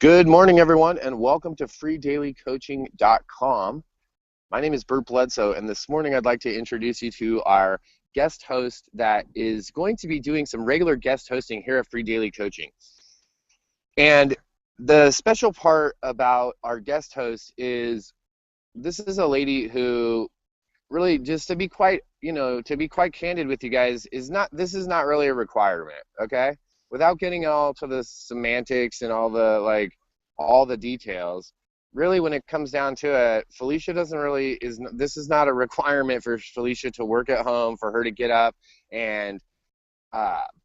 Good morning, everyone, and welcome to freedailycoaching.com. My name is Bert Bledsoe, and this morning I'd like to introduce you to our guest host that is going to be doing some regular guest hosting here at Free Daily Coaching. And the special part about our guest host is this is a lady who really, just to be quite candid with you guys, this is not really a requirement, okay? Without getting all to the semantics and all the details, really when it comes down to it, Felicia this is not a requirement for Felicia to work at home, for her to get up and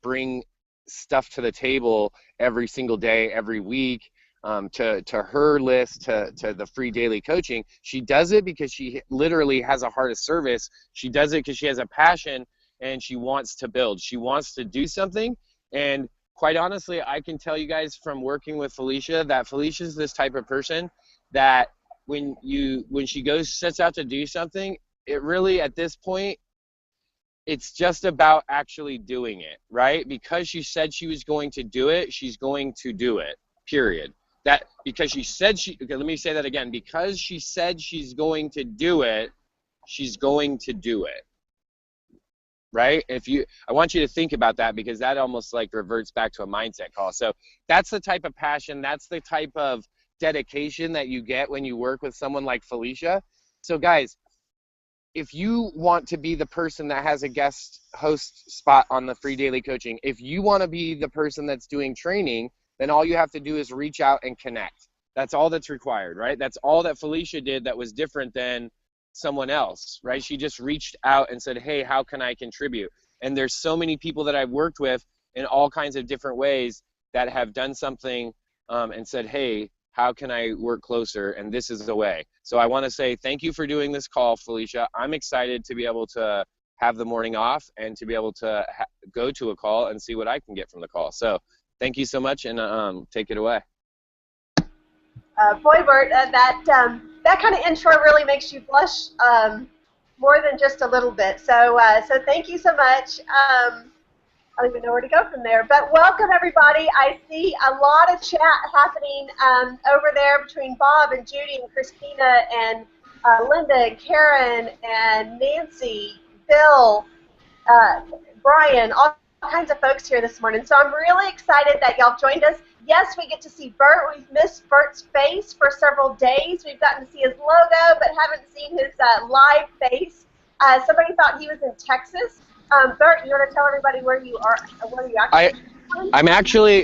bring stuff to the table every single day, every week, to her list, to the Free Daily Coaching. She does it because she literally has a heart of service. She does it because she has a passion and she wants to build. She wants to do something. And quite honestly, I can tell you guys from working with Felicia that Felicia's this type of person that when she sets out to do something, it really, at this point, it's just about actually doing it, right? Because she said she was going to do it, she's going to do it, period. Okay, let me say that again. Because she said she's going to do it, she's going to do it. Right? I want you to think about that, because that almost like reverts back to a mindset call. So that's the type of passion, that's the type of dedication that you get when you work with someone like Felicia. So guys, if you want to be the person that has a guest host spot on the Free Daily Coaching, if you want to be the person that's doing training, then all you have to do is reach out and connect. That's all that's required, right? That's all that Felicia did that was different than someone else, right? She just reached out and said, hey, how can I contribute? And there's so many people that I've worked with in all kinds of different ways that have done something and said, hey, how can I work closer? And this is the way. So I want to say thank you for doing this call, Felicia. I'm excited to be able to have the morning off and to be able to go to a call and see what I can get from the call. So thank you so much, and take it away. Boy, Bert, that kind of intro really makes you blush more than just a little bit. So thank you so much. I don't even know where to go from there. But welcome, everybody. I see a lot of chat happening over there between Bob and Judy and Christina and Linda and Karen and Nancy, Bill, Brian, all kinds of folks here this morning. So I'm really excited that y'all joined us. Yes, we get to see Bert. We've missed Bert's face for several days. We've gotten to see his logo, but haven't seen his live face. Somebody thought he was in Texas. Bert, you want to tell everybody where you are? Where you actually?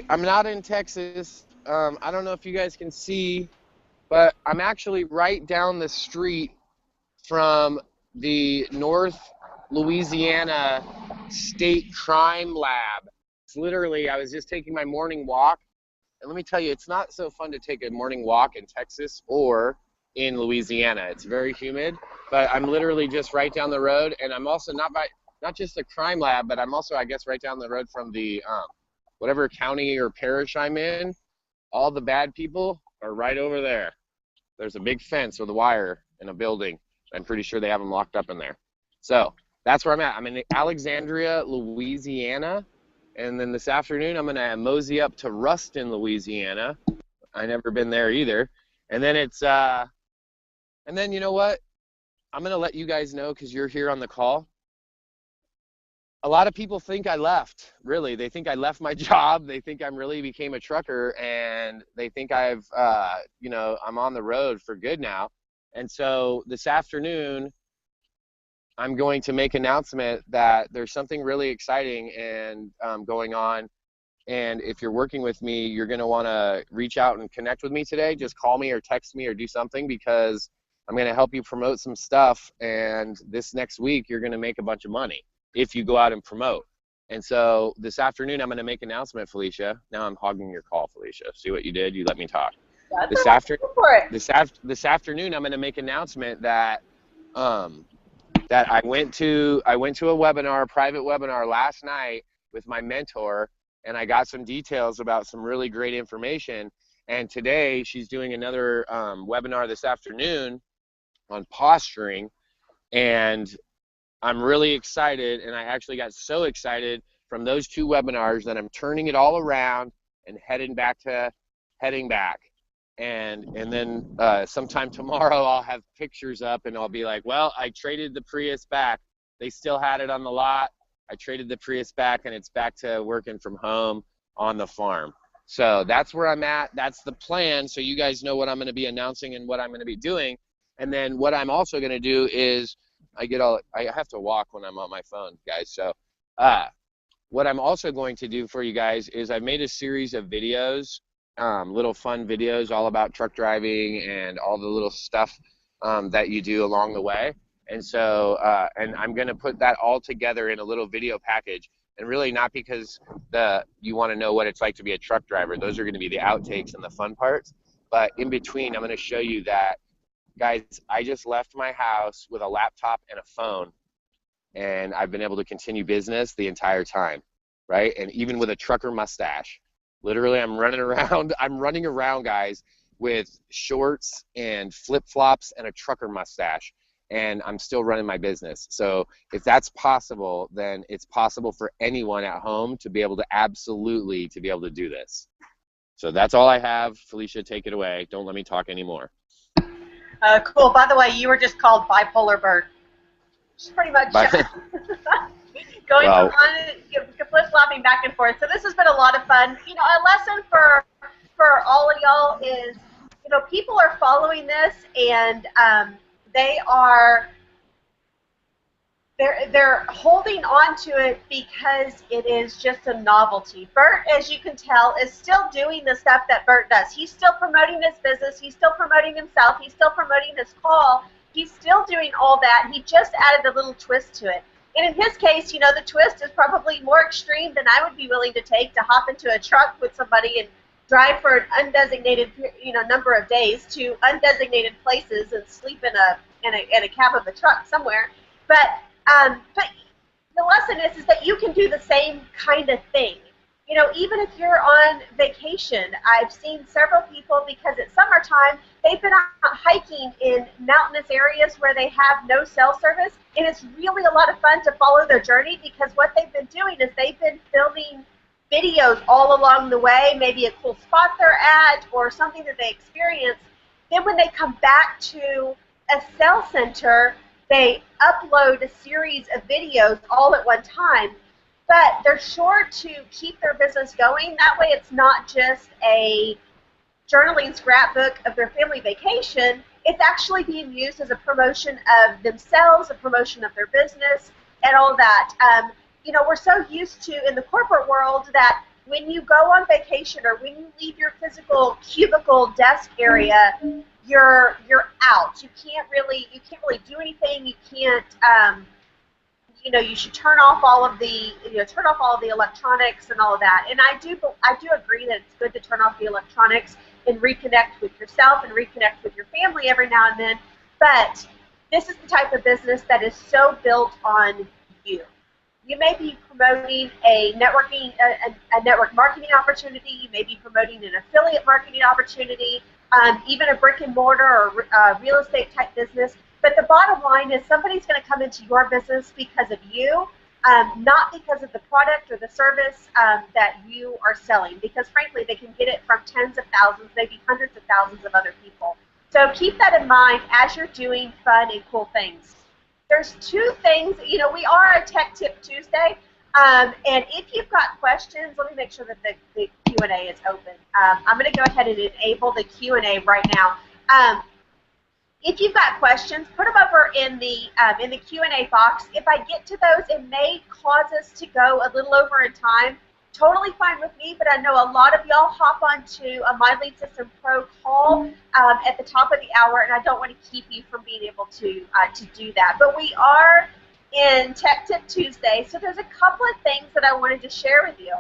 I'm not in Texas. I don't know if you guys can see, but I'm actually right down the street from the North Louisiana State Crime Lab. It's literally, I was just taking my morning walk. And let me tell you, it's not so fun to take a morning walk in Texas or in Louisiana. It's very humid, but I'm literally just right down the road, and I'm also not just the crime lab, but I'm also, I guess, right down the road from the whatever county or parish I'm in. All the bad people are right over there. There's a big fence with a wire in a building. I'm pretty sure they have them locked up in there. So that's where I'm at. I'm in Alexandria, Louisiana. And then this afternoon, I'm going to mosey up to Ruston, Louisiana. I've never been there either. And then and then you know what? I'm going to let you guys know, because you're here on the call. A lot of people think I left, really. They think I left my job. They think I really became a trucker, and they think I'm on the road for good now. And so this afternoon, I'm going to make an announcement that there's something really exciting and going on. And if you're working with me, you're going to want to reach out and connect with me today. Just call me or text me or do something, because I'm going to help you promote some stuff. And this next week, you're going to make a bunch of money if you go out and promote. And so this afternoon, I'm going to make an announcement, Felicia. Now I'm hogging your call, Felicia. See what you did? You let me talk. This afternoon, I'm going to make an announcement that I went to a webinar, a private webinar last night with my mentor, and I got some details about some really great information. And today she's doing another webinar this afternoon on posturing, and I'm really excited. And I actually got so excited from those two webinars that I'm turning it all around and heading back to heading back. And then sometime tomorrow I'll have pictures up and I'll be like, well, I traded the Prius back. They still had it on the lot. I traded the Prius back and it's back to working from home on the farm. So that's where I'm at. That's the plan. So you guys know what I'm going to be announcing and what I'm going to be doing. And then what I'm also going to do is I have to walk when I'm on my phone, guys. So what I'm also going to do for you guys is I've made a series of videos, little fun videos all about truck driving and all the little stuff that you do along the way. And so, and I'm going to put that all together in a little video package. And really not because you want to know what it's like to be a truck driver. Those are going to be the outtakes and the fun parts. But in between, I'm going to show you that, guys, I just left my house with a laptop and a phone, and I've been able to continue business the entire time, right? And even with a trucker mustache, literally I'm running around, guys, with shorts and flip-flops and a trucker mustache, and I'm still running my business. So if that's possible, then it's possible for anyone at home to be able to absolutely to be able to do this. So that's all I have. Felicia, take it away. Don't let me talk anymore. Cool. By the way, you were just called Bipolar Bird. Just pretty much going from flip-flopping back and forth. So this has been a lot of fun. You know, a lesson for all of y'all is, you know, people are following this, and they're holding on to it because it is just a novelty. Bert, as you can tell, is still doing the stuff that Bert does. He's still promoting his business. He's still promoting himself. He's still promoting his call. He's still doing all that. He just added a little twist to it. And in his case, you know, the twist is probably more extreme than I would be willing to take, to hop into a truck with somebody and drive for an undesignated, you know, number of days to undesignated places and sleep in a cab of a truck somewhere. But the lesson is that you can do the same kind of thing. You know, even if you're on vacation, I've seen several people, because it's summertime, they've been out hiking in mountainous areas where they have no cell service, and it's really a lot of fun to follow their journey, because what they've been doing is they've been filming videos all along the way, maybe a cool spot they're at or something that they experienced. Then when they come back to a cell center, they upload a series of videos all at one time. But they're sure to keep their business going. That way it's not just a journaling scrapbook of their family vacation. It's actually being used as a promotion of themselves, a promotion of their business, and all that. You know, we're so used to, in the corporate world, that when you go on vacation or when you leave your physical cubicle desk area, you're out. You can't really do anything. You can't. You know, you should turn off all of the electronics and all of that. And I do agree that it's good to turn off the electronics and reconnect with yourself and reconnect with your family every now and then. But this is the type of business that is so built on you. You may be promoting a network marketing opportunity. You may be promoting an affiliate marketing opportunity, even a brick and mortar or real estate type business. But the bottom line is somebody's going to come into your business because of you, not because of the product or the service that you are selling. Because frankly, they can get it from tens of thousands, maybe hundreds of thousands of other people. So keep that in mind as you're doing fun and cool things. There's two things, you know, we are a Tech Tip Tuesday, and if you've got questions, let me make sure that the Q&A is open. I'm going to go ahead and enable the Q&A right now. If you've got questions, put them over in the Q&A box. If I get to those, it may cause us to go a little over in time. Totally fine with me, but I know a lot of y'all hop onto a My Lead System Pro call at the top of the hour, and I don't want to keep you from being able to do that. But we are in Tech Tip Tuesday, so there's a couple of things that I wanted to share with you.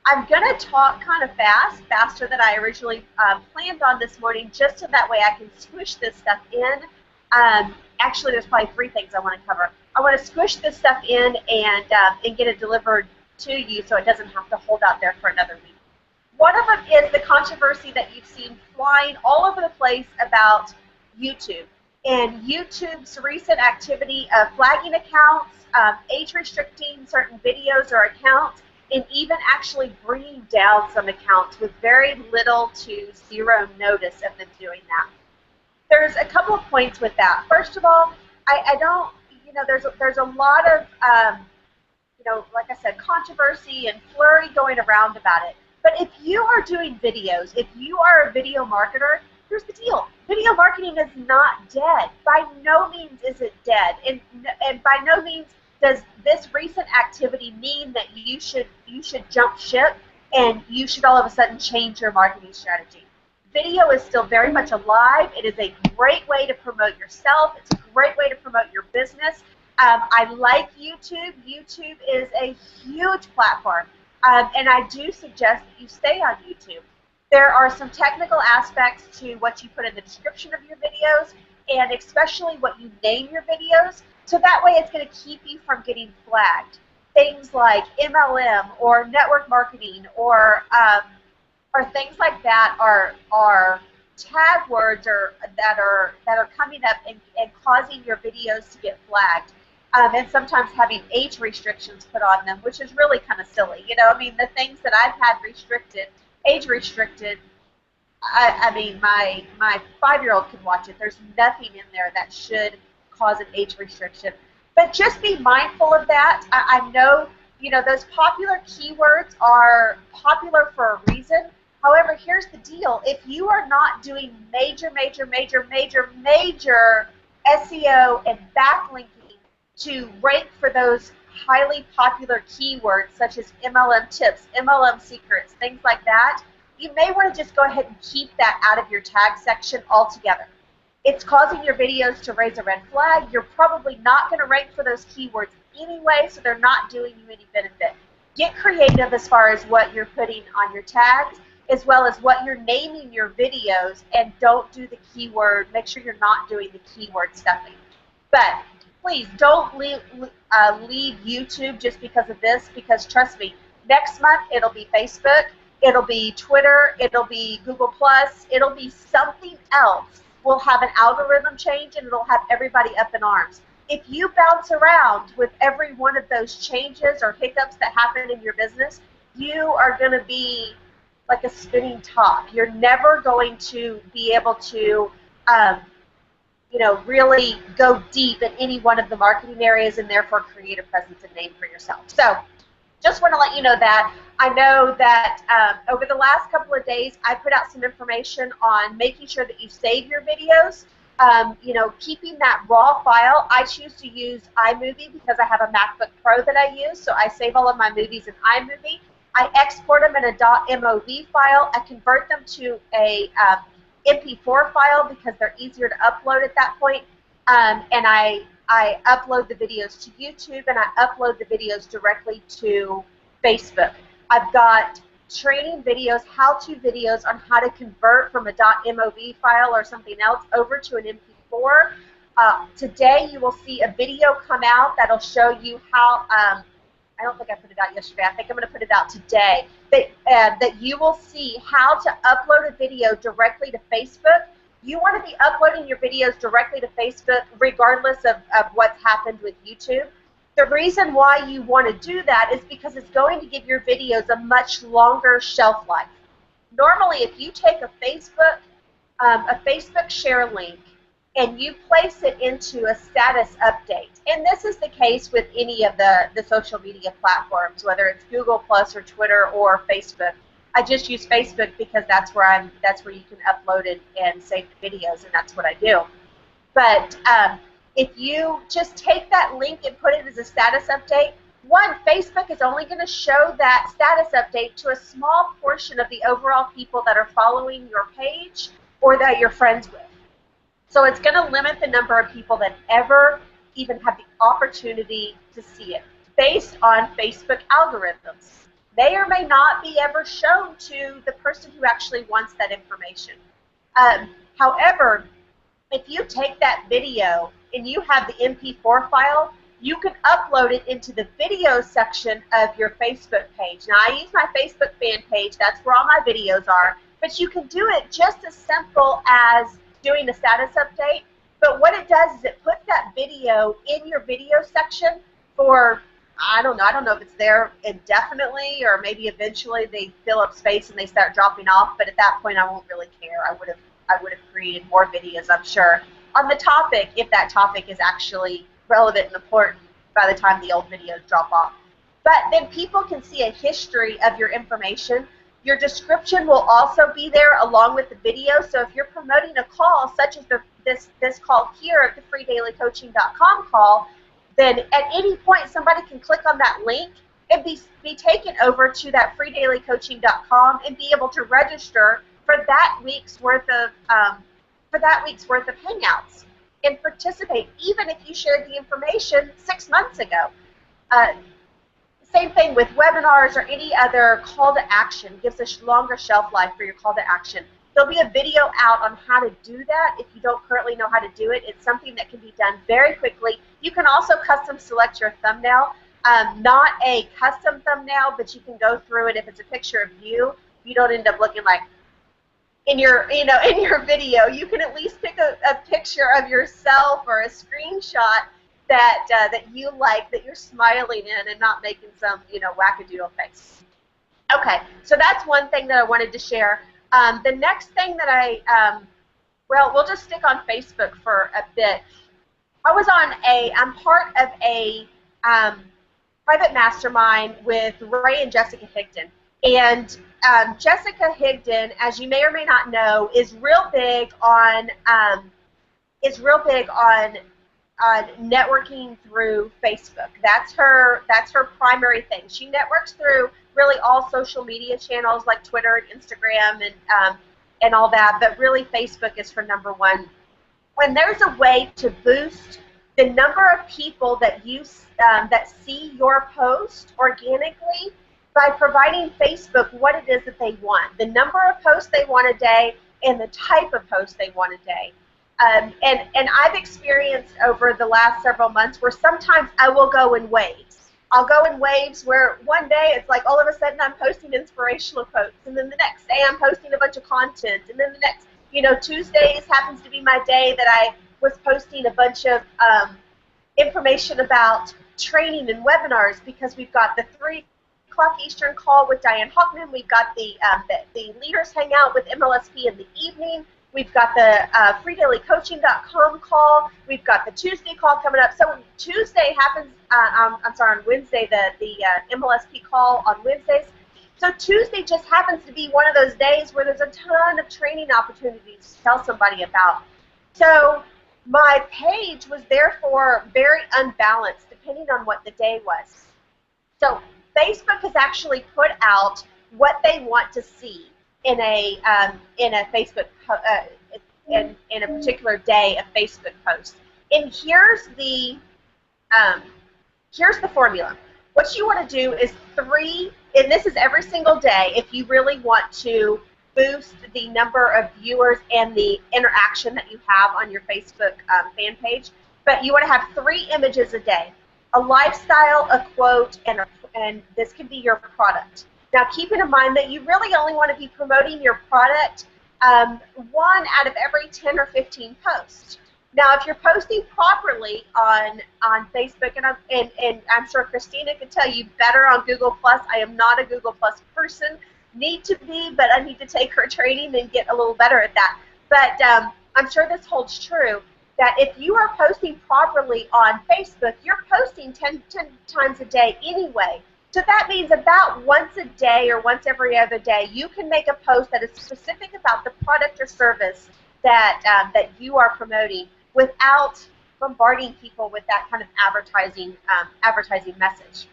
I'm going to talk kind of fast, faster than I originally planned on this morning, just so that way I can squish this stuff in. Actually, there's probably three things I want to cover. I want to squish this stuff in and get it delivered to you so it doesn't have to hold out there for another week. One of them is the controversy that you've seen flying all over the place about YouTube and YouTube's recent activity of flagging accounts, age restricting certain videos or accounts, and even actually bringing down some accounts with very little to zero notice of them doing that. There's a couple of points with that. First of all, I don't, there's a lot of, like I said, controversy and flurry going around about it. But if you are doing videos, if you are a video marketer, here's the deal. Video marketing is not dead. By no means is it dead. And by no means does this recent activity mean that you should jump ship and you should all of a sudden change your marketing strategy. Video is still very much alive. It is a great way to promote yourself. It's a great way to promote your business. I like YouTube. YouTube is a huge platform, and I do suggest that you stay on YouTube. There are some technical aspects to what you put in the description of your videos, and especially what you name your videos, so that way it's going to keep you from getting flagged. Things like MLM or network marketing or things like that are tag words that are coming up and causing your videos to get flagged. And sometimes having age restrictions put on them, which is really kind of silly. I mean, the things that I've had age restricted, I mean, my 5-year-old can watch it. There's nothing in there that should cause an age restriction. But just be mindful of that. I know, those popular keywords are popular for a reason. However, here's the deal. If you are not doing major SEO and backlinking to rank for those highly popular keywords such as MLM tips, MLM secrets, things like that, you may want to just go ahead and keep that out of your tag section altogether. It's causing your videos to raise a red flag. You're probably not going to rank for those keywords anyway, so they're not doing you any benefit. Get creative as far as what you're putting on your tags, as well as what you're naming your videos, and don't do the keyword. Make sure you're not doing the keyword stuffing. But please don't leave YouTube just because of this, because trust me, next month it'll be Facebook, it'll be Twitter, it'll be Google+, it'll be something else. We'll have an algorithm change and it'll have everybody up in arms. If you bounce around with every one of those changes or hiccups that happen in your business, you are going to be like a spinning top. You're never going to be able to really go deep in any one of the marketing areas and therefore create a presence and name for yourself. So just want to let you know that. I know that over the last couple of days, I put out some information on making sure that you save your videos, keeping that raw file. I choose to use iMovie because I have a MacBook Pro that I use, so I save all of my movies in iMovie. I export them in a .mov file. I convert them to a MP4 file because they're easier to upload at that point. And I upload the videos to YouTube, and I upload the videos directly to Facebook. I've got training videos, how-to videos on how to convert from a .mov file or something else over to an MP4. Today you will see a video come out that'll show you how, I don't think I put it out yesterday, I think I'm going to put it out today, that you will see how to upload a video directly to Facebook. You want to be uploading your videos directly to Facebook regardless of what's happened with YouTube. The reason why you want to do that is because it's going to give your videos a much longer shelf life. Normally, if you take a Facebook share link and you place it into a status update, and this is the case with any of the social media platforms, whether it's Google Plus or Twitter or Facebook. I just use Facebook because that's where you can upload it and save the videos, and that's what I do. But if you just take that link and put it as a status update, one, Facebook is only going to show that status update to a small portion of the overall people that are following your page or that you're friends with. So it's going to limit the number of people that ever even have the opportunity to see it based on Facebook algorithms. May or may not be ever shown to the person who actually wants that information. However, if you take that video and you have the MP4 file, you can upload it into the video section of your Facebook page. Now, I use my Facebook fan page. That's where all my videos are. But you can do it just as simple as doing a status update. But what it does is it puts that video in your video section for I don't know. I don't know if it's there indefinitely or maybe eventually they fill up space and they start dropping off. But at that point, I won't really care. I would have created more videos, I'm sure, on the topic if that topic is actually relevant and important by the time the old videos drop off. But then people can see a history of your information. Your description will also be there along with the video. So if you're promoting a call, such as this call here at the freedailycoaching.com call, then at any point somebody can click on that link and be taken over to that freedailycoaching.com and be able to register for that week's worth of hangouts and participate, even if you shared the information 6 months ago. Uh, Same thing with webinars or any other call to action. Gives a longer shelf life for your call to action. There'll be a video out on how to do that if you don't currently know how to do it. It's something that can be done very quickly. You can also custom select your thumbnail. Not a custom thumbnail, but you can go through it. If it's a picture of you, you don't end up looking like in your video. You can at least pick a picture of yourself or a screenshot that you like, that you're smiling in and not making some wackadoodle face. Okay, so that's one thing that I wanted to share. The next thing that we'll just stick on Facebook for a bit. I'm part of a private mastermind with Ray and Jessica Higdon. And Jessica Higdon, as you may or may not know, is real big on networking through Facebook. That's her primary thing. She networks through really all social media channels like Twitter and Instagram and all that, but really Facebook is her number one. When there's a way to boost the number of people that that see your post organically by providing Facebook what it is that they want, the number of posts they want a day and the type of post they want a day. And I've experienced over the last several months where sometimes I will go in waves. I'll go in waves where one day it's like all of a sudden I'm posting inspirational quotes, and then the next day I'm posting a bunch of content, and then the next, Tuesdays happens to be my day that I was posting a bunch of information about training and webinars, because we've got the 3 o'clock Eastern call with Diane Hockman. We've got the leaders hangout with MLSP in the evening. We've got the freedailycoaching.com call. We've got the Tuesday call coming up. So Tuesday happens, on Wednesday, the MLSP call on Wednesdays. So Tuesday just happens to be one of those days where there's a ton of training opportunities to tell somebody about. So my page was therefore very unbalanced depending on what the day was. So Facebook has actually put out what they want to see in a Facebook in a particular day of Facebook post. And here's the formula. What you want to do is 3, and this is every single day if you really want to boost the number of viewers and the interaction that you have on your Facebook fan page. But you want to have 3 images a day: a lifestyle, a quote, and this can be your product. Now, keep in mind that you really only want to be promoting your product 1 out of every 10 or 15 posts. Now, if you're posting properly on Facebook, and I'm sure Christina could tell you better on Google+. I am not a Google+ person. Need to be, but I need to take her training and get a little better at that. But I'm sure this holds true, that if you are posting properly on Facebook, you're posting 10 times a day anyway. So that means about once a day or once every other day, you can make a post that is specific about the product or service that you are promoting without bombarding people with that kind of advertising message.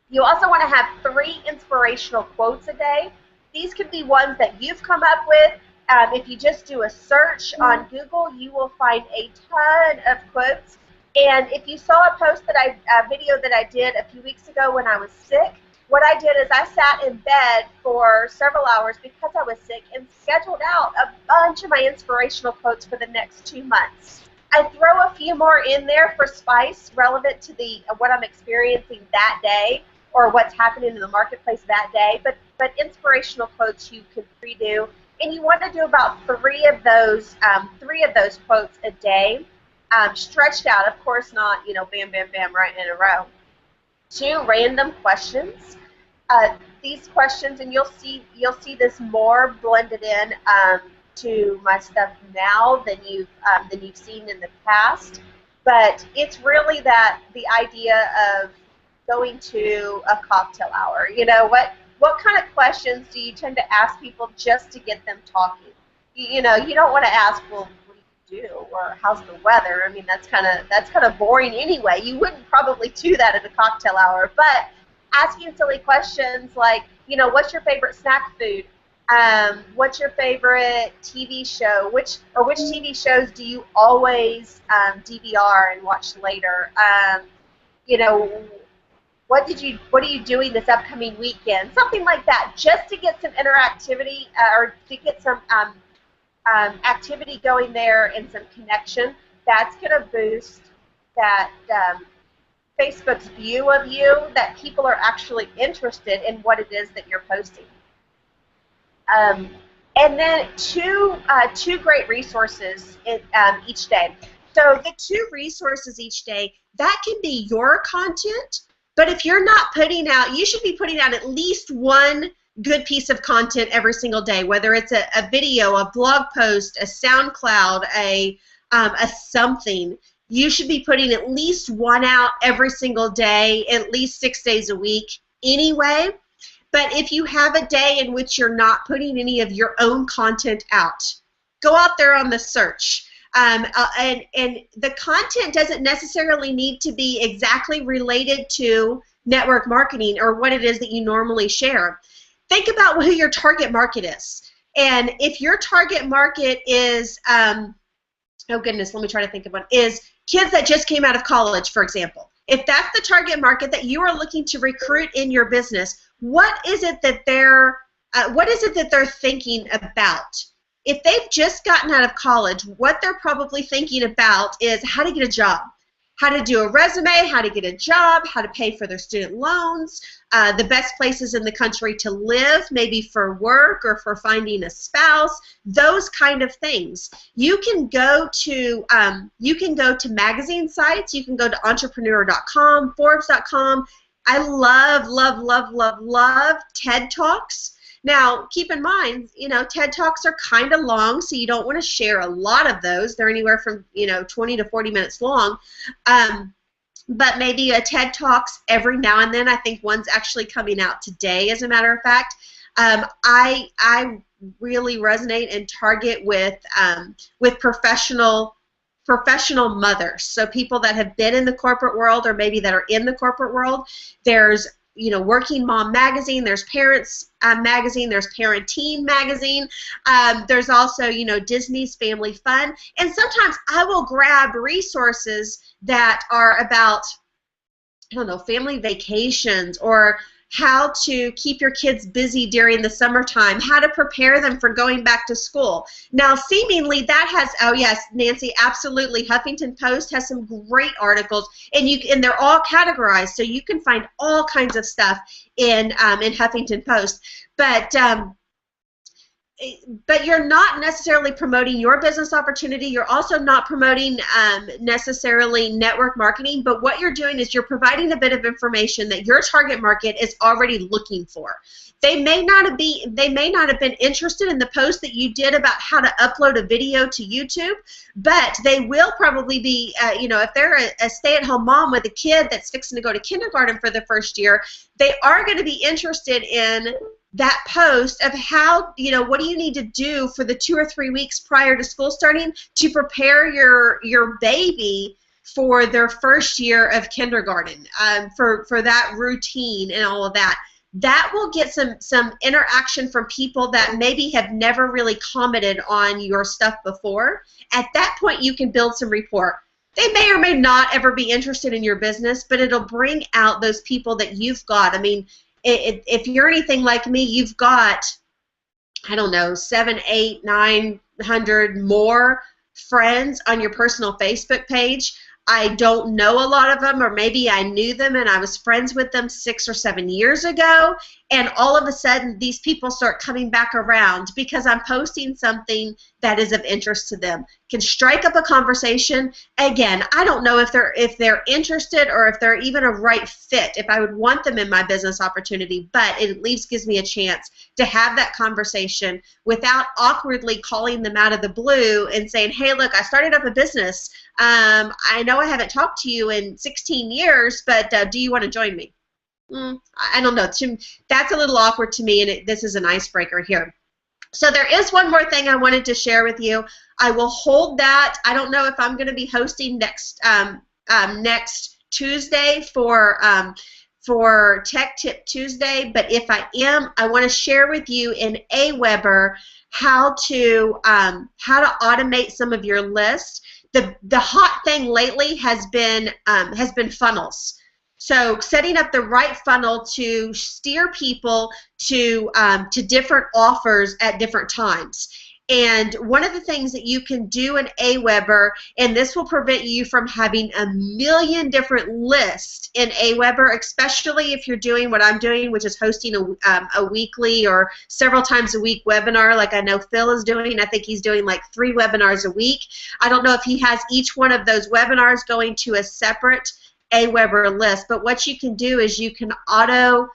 You also want to have 3 inspirational quotes a day. These could be ones that you've come up with. If you just do a search on Google, you will find a ton of quotes. And if you saw a video that I did a few weeks ago when I was sick, what I did is I sat in bed for several hours because I was sick and scheduled out a bunch of my inspirational quotes for the next 2 months. I throw a few more in there for spice relevant to what I'm experiencing that day or what's happening in the marketplace that day. But inspirational quotes you can redo, and you want to do about 3 of those quotes a day. Stretched out, of course, not bam, bam, bam, right in a row. 2 random questions. These questions, and you'll see this more blended in to my stuff now than you've seen in the past. But it's really that the idea of going to a cocktail hour. What kind of questions do you tend to ask people just to get them talking? You don't want to ask, well, what do you do, or how's the weather? I mean, that's kind of boring anyway. You wouldn't probably do that at a cocktail hour, but asking silly questions like, what's your favorite snack food? What's your favorite TV show? Which TV shows do you always DVR and watch later? You know, what are you doing this upcoming weekend? Something like that, just to get some interactivity or to get some activity going there and some connection. That's going to boost that Facebook's view of you, that people are actually interested in what it is that you're posting. And then two great resources each day. So the 2 resources each day, that can be your content, but if you're not putting out, you should be putting out at least one good piece of content every single day, whether it's a video, a blog post, a SoundCloud, a something. You should be putting at least one out every single day, at least 6 days a week anyway. But if you have a day in which you're not putting any of your own content out, go out there on the search. And the content doesn't necessarily need to be exactly related to network marketing or what it is that you normally share. Think about who your target market is. And if your target market is, oh goodness, let me try to think of one, is kids that just came out of college, for example. If that's the target market that you are looking to recruit in your business, what is it that they're thinking about? If they've just gotten out of college, what they're probably thinking about is how to get a job, how to do a resume, how to get a job, how to pay for their student loans, the best places in the country to live, maybe for work or for finding a spouse, those kind of things. You can go to magazine sites. You can go to entrepreneur.com, Forbes.com. I love TED Talks. Now, keep in mind, TED Talks are kind of long, so you don't want to share a lot of those. They're anywhere from, 20 to 40 minutes long. But maybe a TED Talks every now and then. I think one's actually coming out today, as a matter of fact. I really resonate and target with professional mothers, so people that have been in the corporate world or maybe that are in the corporate world. There's Working Mom Magazine, there's Parents Magazine, there's Parenting Magazine, there's also, Disney's Family Fun, and sometimes I will grab resources that are about, family vacations, or how to keep your kids busy during the summertime, how to prepare them for going back to school. Now, seemingly that has, oh yes, Nancy, absolutely, Huffington Post has some great articles, and they're all categorized, so you can find all kinds of stuff in Huffington Post. But you're not necessarily promoting your business opportunity. You're also not promoting necessarily network marketing, but what you're doing is you're providing a bit of information that your target market is already looking for. They may not have been interested in the post that you did about how to upload a video to YouTube, but they will probably be, if they're a stay-at-home mom with a kid that's fixing to go to kindergarten for the first year, they are going to be interested in that post of how, what do you need to do for the 2 or 3 weeks prior to school starting to prepare your baby for their first year of kindergarten, for that routine and all of that. That will get some interaction from people that maybe have never really commented on your stuff before. At that point, you can build some rapport. They may or may not ever be interested in your business, but it'll bring out those people that you've got. I mean, if you're anything like me, you've got, 7, 8, 900 more friends on your personal Facebook page. I don't know a lot of them, or maybe I knew them and I was friends with them 6 or 7 years ago, and all of a sudden these people start coming back around because I'm posting something that is of interest to them. Can strike up a conversation. Again, I don't know if they're interested or if they're even a right fit, if I would want them in my business opportunity, but it at least gives me a chance to have that conversation without awkwardly calling them out of the blue and saying, hey, look, I started up a business. I know I haven't talked to you in 16 years, but do you want to join me? I don't know. That's a little awkward to me, and this is an icebreaker here. So there is one more thing I wanted to share with you. I will hold that. I don't know if I'm going to be hosting next Tuesday for Tech Tip Tuesday, but if I am, I want to share with you in Aweber how to automate some of your lists. The hot thing lately has been funnels. So setting up the right funnel to steer people to different offers at different times. And one of the things that you can do in Aweber, and this will prevent you from having a million different lists in Aweber, especially if you're doing what I'm doing, which is hosting a weekly or several times a week webinar like I know Phil is doing. I think he's doing like 3 webinars a week. I don't know if he has each one of those webinars going to a separate Aweber list, but what you can do is you can auto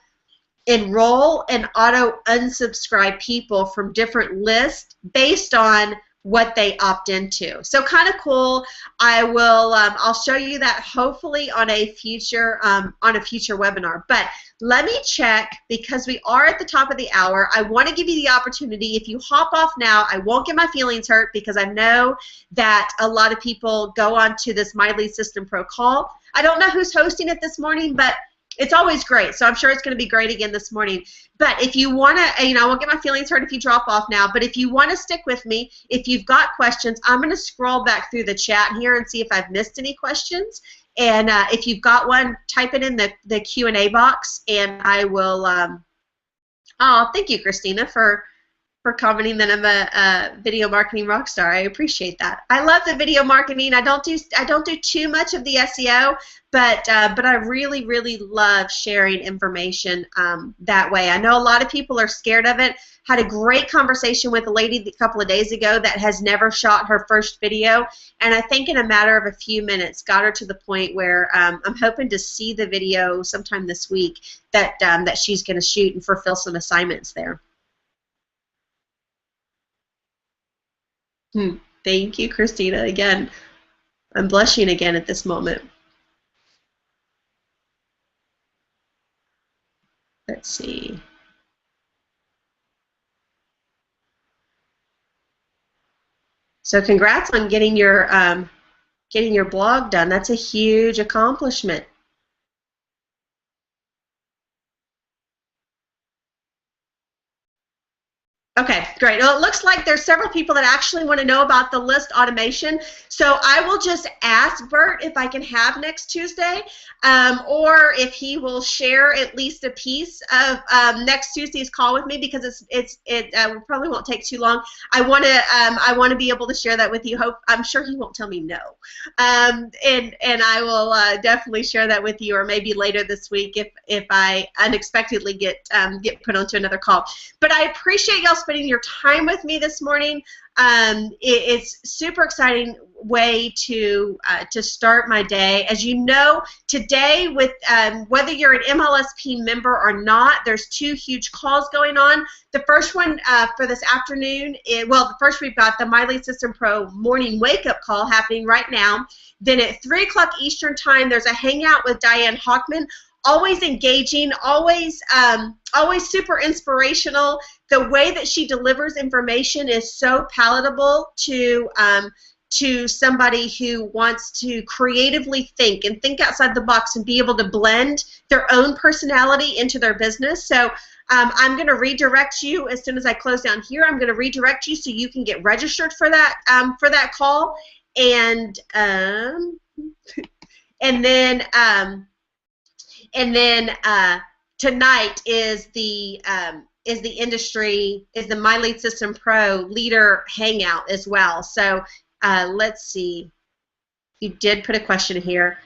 enroll and auto unsubscribe people from different lists based on what they opt into. So kind of cool. I'll show you that hopefully on a future webinar. But let me check, because we are at the top of the hour. I want to give you the opportunity. If you hop off now, I won't get my feelings hurt, because I know that a lot of people go on to this My Lead System Pro call. I don't know who's hosting it this morning, but it's always great, so I'm sure it's going to be great again this morning. But if you want to, I won't get my feelings hurt if you drop off now, but if you want to stick with me, if you've got questions, I'm going to scroll back through the chat here and see if I've missed any questions. And if you've got one, type it in the Q&A box, and I will, oh, thank you, Christina, for commenting that I'm a video marketing rock star. I appreciate that. I love the video marketing. I don't do too much of the SEO, but I really, really love sharing information that way. I know a lot of people are scared of it. Had a great conversation with a lady a couple of days ago that has never shot her first video, and I think in a matter of a few minutes got her to the point where I'm hoping to see the video sometime this week that she's going to shoot and fulfill some assignments there. Thank you, Christina. Again, I'm blushing again at this moment. Let's see. So congrats on getting your blog done. That's a huge accomplishment. Okay, great. Well, it looks like there's several people that actually want to know about the list automation. So I will just ask Bert if I can have next Tuesday, or if he will share at least a piece of next Tuesday's call with me, because it probably won't take too long. I want to be able to share that with you. I'm sure he won't tell me no, and I will definitely share that with you, or maybe later this week if I unexpectedly get put onto another call. But I appreciate y'all spending your time with me this morning. It's super exciting way to start my day. As you know, today, with whether you're an MLSP member or not, there's 2 huge calls going on. The first one for this afternoon, first we've got the My Lead System Pro morning wake-up call happening right now. Then at 3 o'clock Eastern Time, there's a hangout with Diane Hockman. Always engaging, always super inspirational. The way that she delivers information is so palatable to somebody who wants to creatively think and think outside the box and be able to blend their own personality into their business. So I'm going to redirect you as soon as I close down here. I'm going to redirect you so you can get registered for that call, and then tonight is the My Lead System Pro Leader Hangout as well. So let's see. You did put a question here.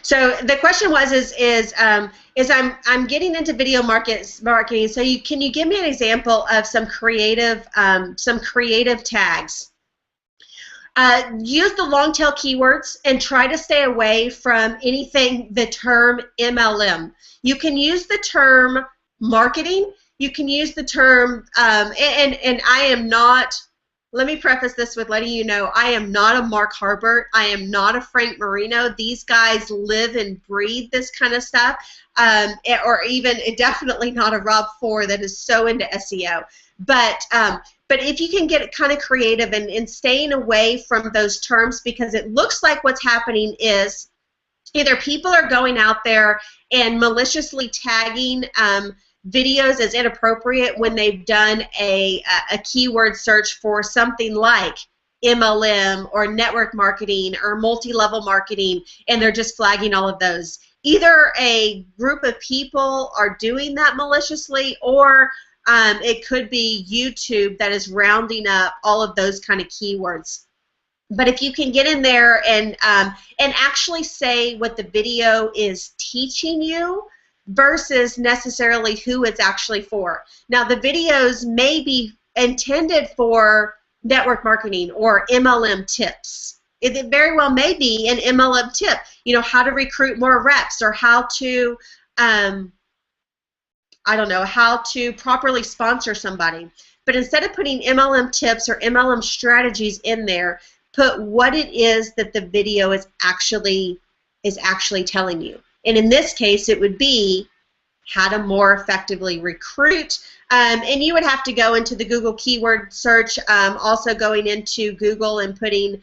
So the question was I'm getting into video marketing. So can you give me an example of some creative tags? Use the long tail keywords and try to stay away from anything the term MLM. You can use the term marketing. You can use the term, and I am not, let me preface this with letting you know, I am not a Mark Harbert. I am not a Frank Marino. These guys live and breathe this kind of stuff, or even definitely not a Rob Ford that is so into SEO. But if you can get kind of creative and staying away from those terms, because it looks like what's happening is either people are going out there and maliciously tagging videos as inappropriate when they've done a keyword search for something like MLM or network marketing or multi-level marketing, and they're just flagging all of those. Either a group of people are doing that maliciously, or it could be YouTube that is rounding up all of those kind of keywords. But if you can get in there and actually say what the video is teaching you versus necessarily who it's actually for. Now, the videos may be intended for network marketing or MLM tips. It very well may be an MLM tip, you know, how to recruit more reps, or how to I don't know, how to properly sponsor somebody. But instead of putting MLM tips or MLM strategies in there, put what it is that the video is actually telling you. And in this case, it would be how to more effectively recruit. And you would have to go into the Google keyword search, also going into Google and putting,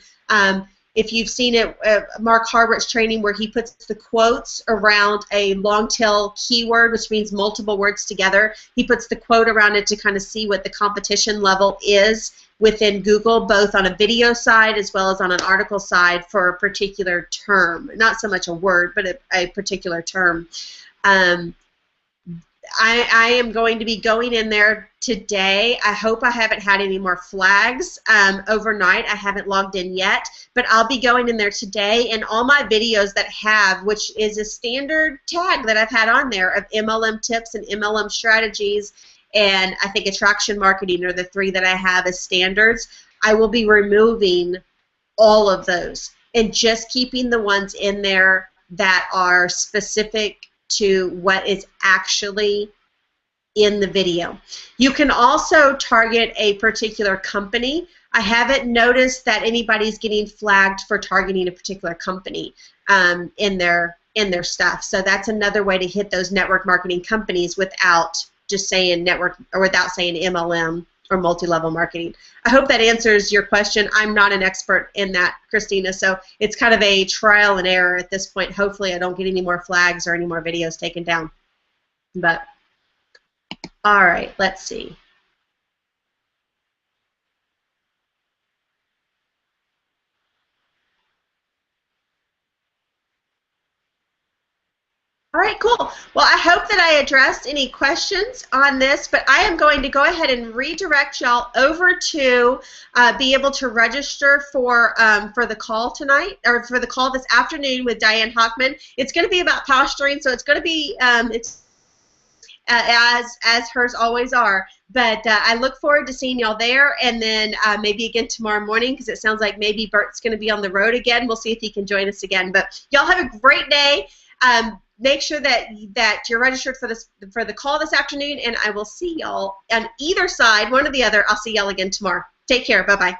if you've seen it, Mark Harbert's training where he puts the quotes around a long tail keyword, which means multiple words together. He puts the quote around it to kind of see what the competition level is within Google, both on a video side as well as on an article side for a particular term. Not so much a word, but a particular term. I am going to be going in there today. I hope I haven't had any more flags overnight. I haven't logged in yet, but I'll be going in there today, and all my videos that have, which is a standard tag that I've had on there of MLM tips and MLM strategies, and I think attraction marketing are the three that I have as standards. I will be removing all of those and just keeping the ones in there that are specific to what is actually in the video. You can also target a particular company. I haven't noticed that anybody's getting flagged for targeting a particular company in their stuff. So that's another way to hit those network marketing companies without just saying network, or without saying MLM or multi-level marketing. I hope that answers your question. I'm not an expert in that, Christina, so it's kind of a trial and error at this point. Hopefully I don't get any more flags or any more videos taken down. But, all right, let's see. All right, cool. Well, I hope that I addressed any questions on this, but I am going to go ahead and redirect y'all over to be able to register for the call tonight, or for the call this afternoon with Diane Hockman. It's going to be about posturing, so it's going to be as hers always are. But I look forward to seeing y'all there, and then maybe again tomorrow morning, because it sounds like maybe Bert's going to be on the road again. We'll see if he can join us again. But y'all have a great day. Make sure that you're registered for the call this afternoon, and I will see y'all on either side, one or the other. I'll see y'all again tomorrow. Take care. Bye-bye.